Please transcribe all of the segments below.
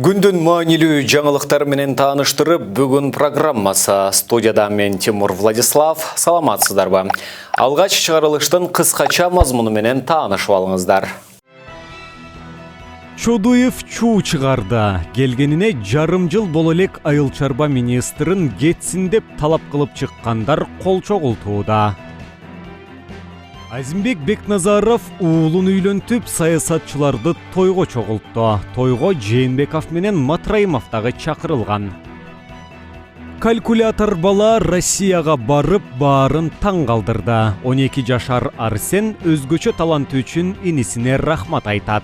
Күндүн маанилүү жаңылыктар менен тааныштырып, бүгүн программасы студияда мен Тимур Владислав. Саламатсыздарбы? Алгач чыгарылыштын кыскача мазмуну менен таанышып алыңыздар. Чодуев чуу чыгарда. Келгенине жарым жыл боло элек айыл чарба министрин кетсин деп талап кылып чыккандар кол чогултууда. Азимбек Бекназаров уулун үйлөнтүп саясатчыларды тойго чогултту. Тойго Жээнбеков менен Матраимов дагы чакырылган. Калькулятор бала Россияга барып баарын таң калдырды. 12 жашар Арсен өзгөчө таланты үчүн инисине рахмат айтат.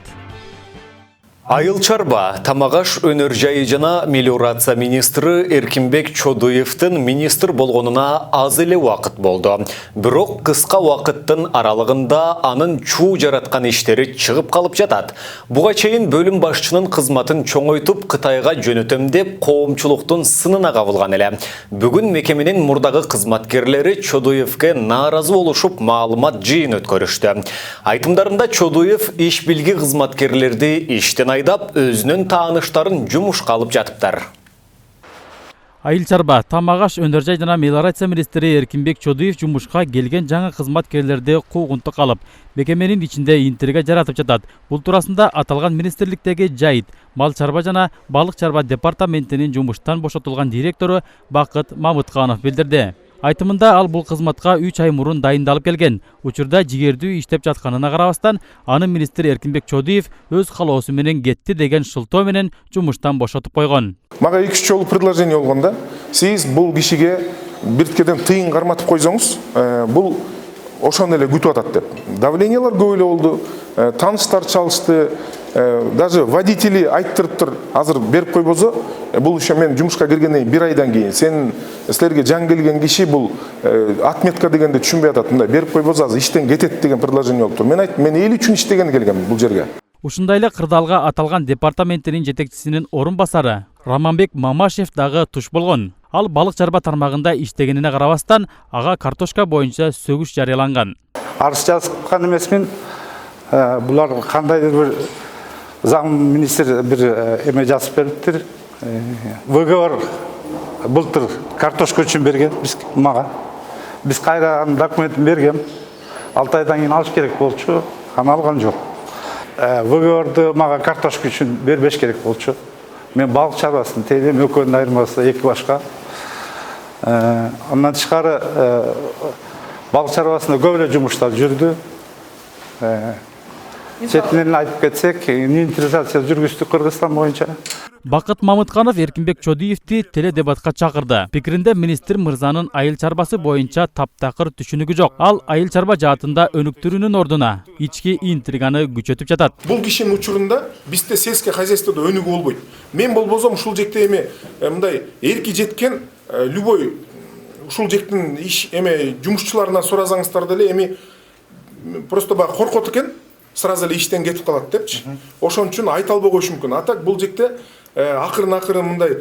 Айыл чарба Тамагаш өнөр жайы жана мелиорация министри Эркинбек Чодуевдин министр болгонуна аз эле убакыт болду. Бирок кыска убакыттын аралыгында анын чуу жараткан иштери чыгып калып жатат. Буга чейин бөлүм башчынын кызматын чоңойтуп Кытайга жөнөтөм деп коомчулуктун сынына кабылган эле. Бүгүн мекеменин мурдагы кызматкерлери Чодуевге нааразы болушуп маалымат жыйын өткөрүштү. Айтымдарында Чодуев иш билги кызматкерлерди иштен айдап, өзүнүн тааныштарын жумушка алып жатыптар. Айыл чарба Тамагаш өнөр жай жана мелиорация министри Эркинбек Чодуев жумушка келген жаңы кызматкерлерди куугунтук алып, мекеменин ичинде интрига жаратып жатат. Бул туурасында аталган министрликтеги жайыт, мал чарба жана балык чарба департаментинин жумуштан бошотулган директору Бакыт Мамытканов билдирди. Айтымында ал бул кызматка 3 ай мурун дайындалып келген. Учурда жигердүү иштеп жатканына карабастан, аны министр Эркинбек Чодуев өз калоосу менен кетти деген шылтоо менен жумуштан бошотуп койгон. Мага 2 жолу предложение болгонда, сиз бул кишиге бирткеден тыйын карматып койсоңуз, бул ошону эле күтүп атат деп. Давлениялар көп эле болду, тааныштар чалышты, даже водители айттырыптыр, азыр берип койбосо, бул иши мен жумушка киргенден 1 айдан кийин силерге жаңы келген киши бул отметка дегенди түшүнбөй атат, мындай берип койбосо азыр иштен кетет деген предложение болуптур. Мен айттым, мен эл үчүн иштеген келгем бул жерге. Ушундай эле кырдаалга аталган департаментинин жетекчисинин орун басары Раманбек Мамашев дагы туш болгон. Ал балык чарба тармагында иштегенине карабастан, ага картошка боюнча сөгүш жарыяланган. Арыз жазган эмесмин, булар кандайдыр бир заң министр бир эме жазып бериптир. Выговор былтыр картошка үчүн берген мага. Биз кайра документин бергем. 6 айдан кийин алыш керек болчу, аны алган жок. Выговорду мага картошка үчүн бербеш керек болчу. Мен балык чарбасын тейлем, экөөнүн айырмасы 2 башка. Андан тышкары балык чарбасында көп эле жумуштар жүрдү. Четинен айтып кетсек, инвентаризация жүргүздүк Кыргызстан боюнча. Бакыт Мамытканов Эркинбек Чодуевди теледебатка чакырды. Пикиринде министр мырзанын айыл чарбасы боюнча таптакыр түшүнүгү жок. Ал айыл чарба жаатында өнүктүрүүнүн ордуна ички интриганы күчөтүп жатат. Бул кишинин учурунда бизде сельское хозяйстводо өнүгүү болбойт. Мен болбосом ушул жекте эме мындай эрки жеткен любой ушул жектин иш эме жумушчуларынан сурасаңыздар деле эми просто баягы коркот экен, сразу эле иштен кетип калат депчи. Ошон үчүн айта албай коюш мүмкүн. Атак бул жекте акырын мындай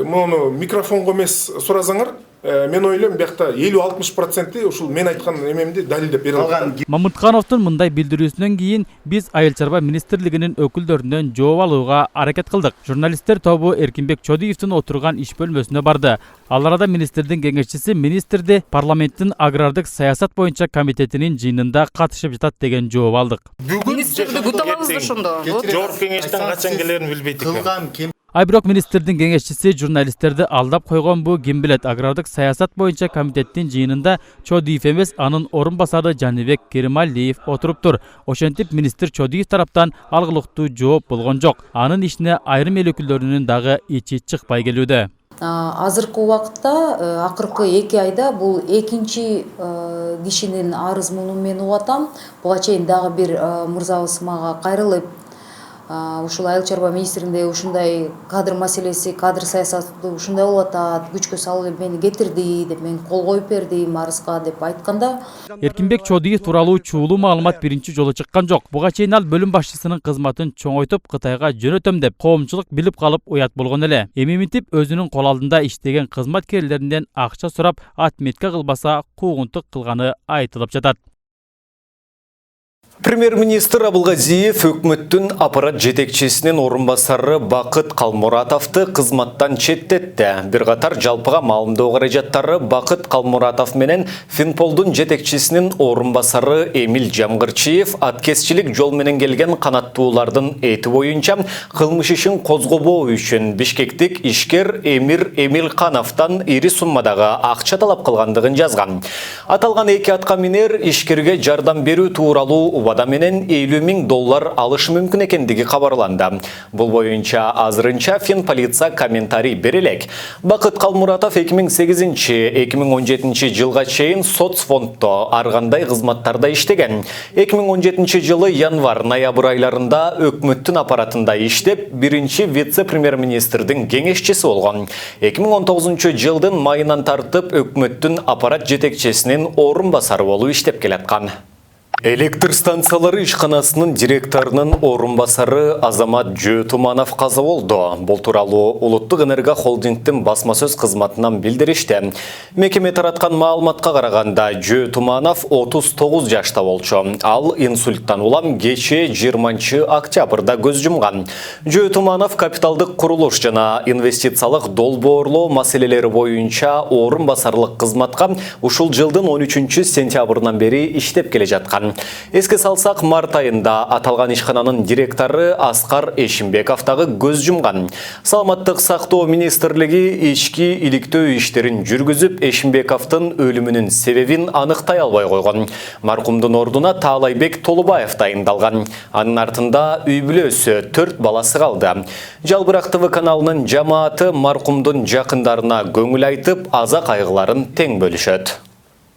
мону микрофонго эмес сурасаңар, мен ойлойм биякта 50-60% ушул мен айткан эмемди далилдеп бере алат. Мамыткановдун мындай билдирүүсүнөн кийин биз айыл чарба министрлигинин өкүлдөрүнөн жооп алууга аракет кылдык. Журналисттер тобу Эркинбек Чодуевдин отурган иш бөлмөсүнө барды. Ал арада министрдин кеңешчиси министрди парламенттин агрардык саясат боюнча комитетинин жыйынында катышып жатат деген жооп алдык. Министрди күтүп алабыз ошондо. Жогорку кеңештен качан келерин билбейт экен. Бирок министрдин кеңешчиси журналисттерди алдап койгон бу ким билет. Агрардык саясат боюнча комитеттин жыйынында Чодуев эмес, анын орун басары Жаныбек Керималиев отуруптур. Ошентип министр Чодуев тараптан алгылыктуу жооп болгон жок. Анын ишине айрым эл өкүлдөрүнүн дагы ичи чыкпай келүүдө. Азыркы убакытта акыркы 2 айда бул экинчи кишинин арыз мунун мен угуп атам. Буга чейин дагы бир мырзабыз мага кайрылып, ушул айыл чарба министринде ушундай кадр маселеси, кадр саясаты ушундай болуп атат, күчкө салып мени кетирди деп, мен кол коюп бердим арызга деп айтканда. Эркинбек Чодуев тууралуу чуулуу маалымат биринчи жолу чыккан жок. Буга чейин ал бөлүм башчысынын кызматын чоңойтуп Кытайга жөнөтөм деп коомчулук билип калып уят болгон эле. Эми минтип өзүнүн кол алдында иштеген кызматкерлеринен акча сурап отметка кылбаса куугунтук кылганы айтылып жатат. Премьер-министр Абылгазиев өкмөттүн аппарат жетекчисинин орунбасары Бакыт Калмуратовду кызматтан четтетти. Бир катар жалпыга маалымдоо каражаттары Бакыт Калмуратов менен Финполдун жетекчисинин орунбасары Эмил Жамгырчиев аткезчилик жол менен келген канаттуулардын эти боюнча кылмыш ишин козгобоо үчүн бишкектик ишкер Эмир Эмилкановдон ири суммадагы акча талап кылгандыгын жазган. Аталган эки атка минер ишкерге жардам берүү тууралуу убада менен $50.000 алышы мүмкүн экендиги кабарланды. Бул боюнча азырынча Фин полиция комментарий берелек. Бакыт Калмуратов 2008-2017 жылга чейин соцфонддо ар кандай кызматтарда иштеген. 2017 жылы январь-ноябрь айларында өкмөттүн аппаратында иштеп, биринчи вице-премьер-министрдин кеңешчиси болгон. 2019 жылдын майынан тартып өкмөттүн аппарат жетекчисинин орунбасары болуп иштеп келаткан. Электр станциялары ишканасынын директорунун орунбасары Азамат Жөтуманов каза болду. Бул тууралуу Улуттук энерго холдингдин басма сөз кызматынан билдиришти. Мекеме тараткан маалыматка караганда Жөтуманов 39 жашта болчу. Ал инсульттан улам кечээ 20 октябрда көз жумган. Жөтуманов капиталдык курулуш жана инвестициялык долбоорлоо маселелери боюнча орунбасарлык кызматка ушул жылдын 13 сентябрынан бери иштеп келе жаткан. Эске салсак, март айында аталган ишкананын директору Аскар Эшимбеков дагы көз жумган. Саламаттык сактоо министрлиги ички иликтөө иштерин жүргүзүп, Эшимбековдун өлүмүнүн себебин аныктай албай койгон. Маркумдун ордуна Таалайбек Толубаев дайындалган. Анын артында үй бүлөсү 4 баласы калды. Жалбырак ТВ каналынын жамааты маркумдун жакындарына көңүл айтып, аза кайгыларын тең бөлүшөт.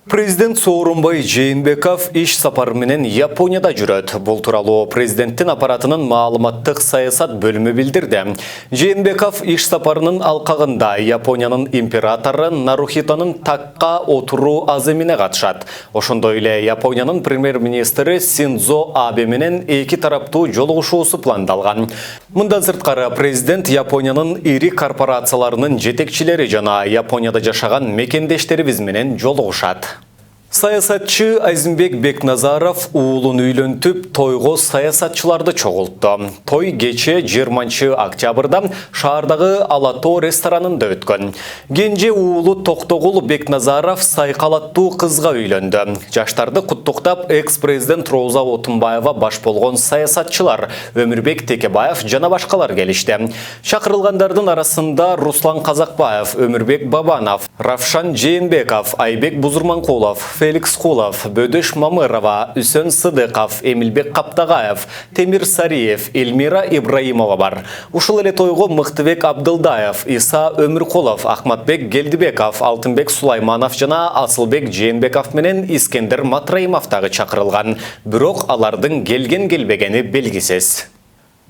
Президент Сооронбай Жээнбеков иш сапары менен Японияда жүрөт. Бул тууралуу президенттин аппаратынын маалыматтык саясат бөлүмү билдирди. Жээнбеков иш сапарынын алкагында Япониянын императору Нарухитонун такка отуруу аземине катышат. Ошондой эле Япониянын премьер-министри Синдзо Абе менен эки тараптуу жолугушуусу пландалган. Мындан сырткары президент Япониянын ири корпорацияларынын жетекчилери жана Японияда жашаган мекендештерибиз менен жолугушат. Саясатчы Азимбек Бекназаров уулун үйлөнтүп, тойго саясатчыларды чогултту. Той кечээ 20 октябрда шаардагы Алато ресторанында өткөн. Кенже уулу Токтогул Бекназаров Сайкалаттуу кызга үйлөндү. Жаштарды куттуктап экс-президент Роза Отунбаева баш болгон саясатчылар Өмүрбек Текебаев жана башкалар келишти. Чакырылгандардын арасында Руслан Казакбаев, Өмүрбек Бабанов, Равшан Жээнбеков, Айбек Бузурманкулов, Феликс Кулов, Бөдөш Мамырова, Үсөн Сыдыков, Эмилбек Каптагаев, Темир Сариев, Эльмира Ибраимова бар. Ушул эле тойго Мыктыбек Абдылдаев, Иса Өмүркулов, Ахматбек Гелдибеков, Алтынбек Сулайманов жана Асылбек Жээнбеков менен Искендер Матраимов дагы чакырылган. Бирок алардын келген-келбегени белгисиз.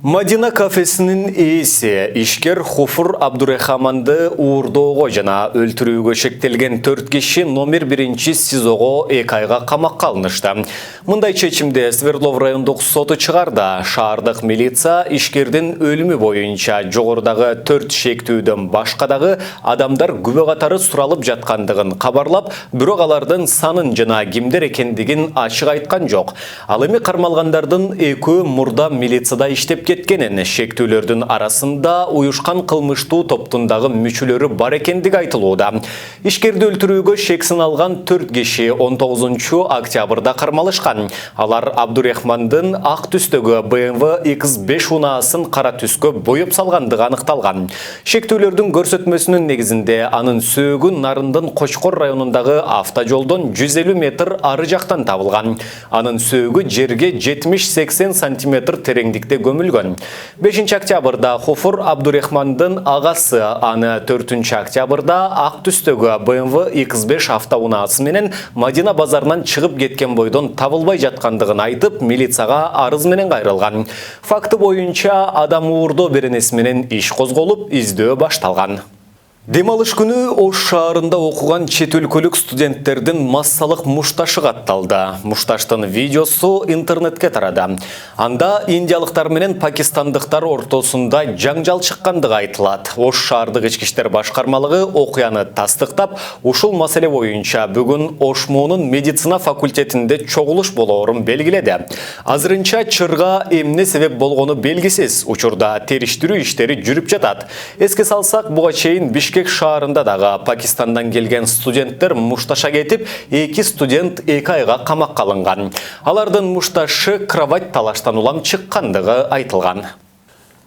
Мадина кафесинин ээси ишкер Хуфур Абдурахманды уурдоого жана өлтүрүүгө шектелген 4 киши номер 1 СИЗОго 2 айга камакка алынышты. Мындай чечимди Свердлов райондук соту чыгарды. Шаардык милиция ишкердин өлүмү боюнча жогорудагы 4 шектүүдөн башка дагы адамдар күбө катары суралып жаткандыгын кабарлап, бирок алардын санын жана кимдер экендигин ачык айткан жок. Ал эми кармалгандардын экөө мурда милицияда иштеп кеткенин, шектүүлөрдүн арасында уюшкан кылмыштуу топтундагы мүчөлөрү бар экендиги айтылууда. Ишкерди өлтүрүүгө шексин алган 4 киши 19 октябрда кармалышкан. Алар Абдурахмандын ак түстөгү BMW X5 унаасын кара түскө боюп салгандыгы аныкталган. Шектүүлөрдүн көрсөтмөсүнүн негизинде анын сөөгү Нарындын Кочкор районундагы автожолдон 150 метр ары жактан табылган. Анын сөөгү жерге 70-80 сантиметр тереңдикте көмүлгөн. 5 октябрда Хуфур Абдурахмандын агасы аны 4 октябрда ак түстөгү BMW X5 автоунаасы менен Мадина базарынан чыгып кеткен бойдон табылбай жаткандыгын айтып, милицияга арыз менен кайрылган. Факты боюнча адам уурдоо беренеси менен иш козголуп, издөө башталган. Демалыш күні Ош шаарында оқуған чет өлкөлүк студенттердин массалык мушташы катталды. Мушташтын видеосу интернетке тарады. Анда индиялыктар менен пакистандыктар ортосунда жаңжал чыккандыгы айтылат. Ош шаардык ички иштер башкармалыгы окуяны тастыктап, ушул маселе боюнча бүгүн Ош МУнун медицина факультетинде чогулуш болоорун белгиледи. Азырынча чырга эмне себеп болгону белгисиз. Учурда териштирүү иштери жүрүп жатат. Эске салсак, буга чейин Бишкек шаарында дагы Пакистандан келген студенттер мушташа кетип, 2 студент 2 айга камакка алынган. Алардын мушташы кровать талаштан улам чыккандыгы айтылган.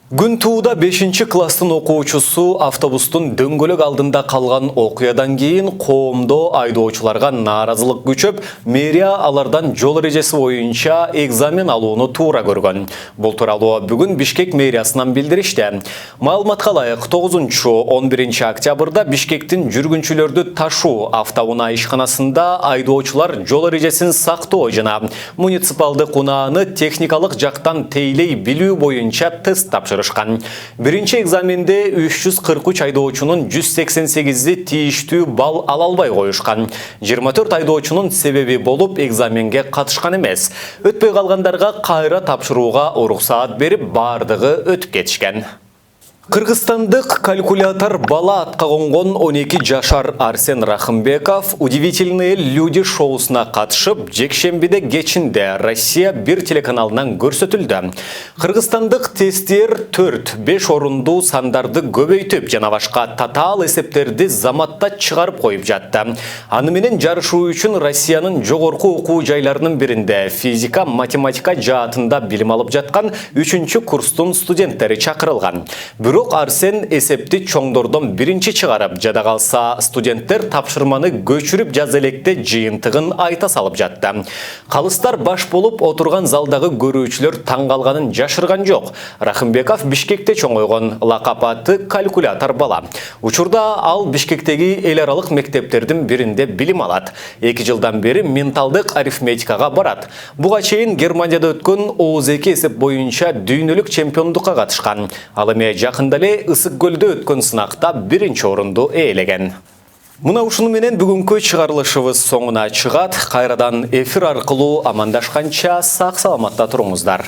Күн тууда 5-ші класстын окуучусу автобустун дөңгөлөк алдында калган окуядан кийин коомдо айдоочуларга нааразылык күчөп, мэрия алардан жол эрежеси боюнча экзамен алууну туура көргөн. Бул тууралуу бүгүн Бишкек мэриясынан билдиришти. Маалыматка ылайык 9-11 октябрда Бишкектин жүргүнчүлөрдү ташуу автоунаа ишканасында айдоочулар жол эрежесин сактоо жана муниципалдык унааны техникалык жактан тейлей билүү боюнча тест тапшырышкан. Биринчи экзаменде 343 айдоочунун 188 тийиштүү балл ала албай коюшкан. 24 айдоочунун себеби болуп экзаменге катышкан эмес. Өтпөй калгандарга кайра тапшырууга уруксаат берип, бардыгы өтүп кетишкен. Кыргызстандык калькулятор бала атка конгон 12 жашар Арсен Рахымбеков «Удивительные люди» шоусуна катышып, жекшембиде кечинде Россия 1 телеканалынан көрсөтүлдү. Кыргызстандык тесттер 4-5 орундуу сандарды көбөйтүп, жана башка татаал эсептерди заматта чыгарып коюп жатты. Аны менен жарышуу үчүн Россиянын жогорку окуу жайларынын биринде физика, математика жаатында билим алып жаткан 3-чү курстун студенттери чакырылган. Бирок Арсен эсепти чоңдордон биринчи чыгарып, жада калса студенттер тапшырманы көчүрүп жаз электе жыйынтыгын айта салып жатты. Калыстар баш болуп отурган залдагы көрүүчүлөр таң калганын жашырган жок. Рахымбеков Бишкекте чоңойгон, лакап аты калькулятор бала. Учурда ал Бишкектеги эл аралык мектептердин биринде билим алат. 2 жылдан бери менталдык арифметикага барат. Буга чейин Германияда өткөн ООЗ-2 эсеп боюнча дүйнөлүк чемпиондукка катышкан. Ал эми жакында эле Ысык көлдө өткөн сынакта 1-чи орунду ээлеген. Мына ушуну менен бүгүнкү чыгарылышыбыз соңуна чыгат. Кайрадан эфир аркылуу амандашканча сак саламатта туруңуздар.